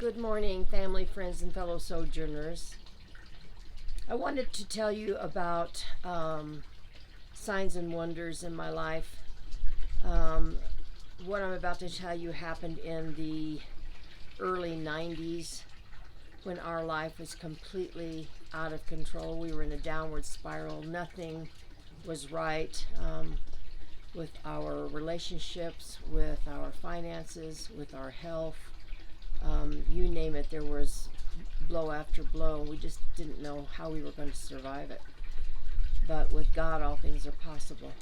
Good morning, family, friends, and fellow sojourners. I wanted to tell you about signs and wonders in my life. Um, what I'm about to tell you happened in the early 90s when our life was completely out of control. We were in a downward spiral. Nothing was right with our relationships, with our finances, with our health. You name it, there was blow after blow, and we just didn't know how we were going to survive it. But with God, all things are possible.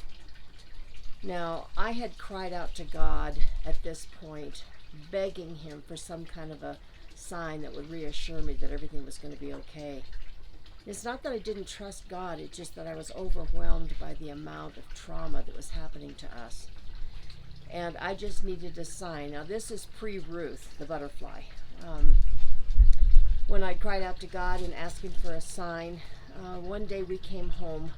Now, I had cried out to God at this point, begging Him for some kind of a sign that would reassure me that everything was going to be okay. It's not that I didn't trust God, it's just that I was overwhelmed by the amount of trauma that was happening to us. And I just needed a sign. Now, this is pre-Ruth, the butterfly. When I cried out to God and asked Him for a sign, one day we came home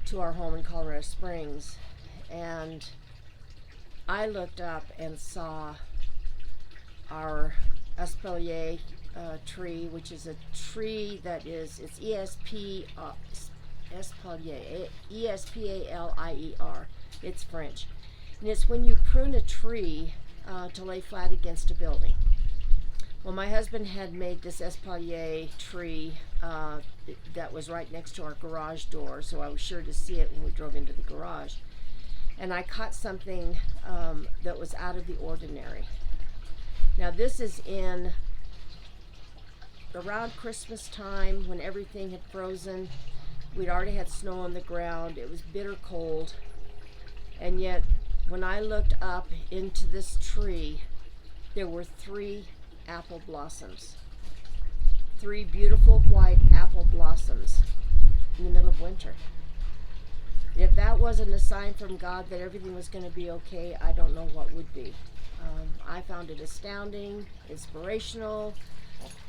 to our home in Colorado Springs, and I looked up and saw our espalier tree, which is a tree that is, it's espalier, E-S-P-A-L-I-E-R. It's French. And it's when you prune a tree to lay flat against a building. Well, my husband had made this espalier tree that was right next to our garage door, so I was sure to see it when we drove into the garage. And I caught something that was out of the ordinary. Now, this is in around Christmas time when everything had frozen. We'd already had snow on the ground. It was bitter cold. And yet, when I looked up into this tree, there were 3 apple blossoms. 3 beautiful white apple blossoms in the middle of winter. If that wasn't a sign from God that everything was going to be okay, I don't know what would be. I found it astounding, inspirational.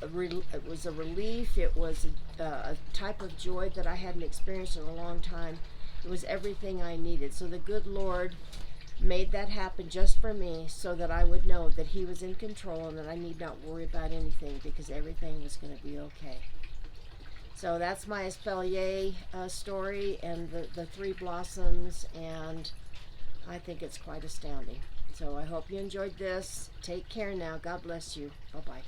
It was a relief. It was a type of joy that I hadn't experienced in a long time. It was everything I needed. So the good Lord made that happen just for me so that I would know that He was in control and that I need not worry about anything because everything was going to be okay. So that's my espalier story and the 3 blossoms, and I think it's quite astounding. So I hope you enjoyed this. Take care now. God bless you. Bye-bye.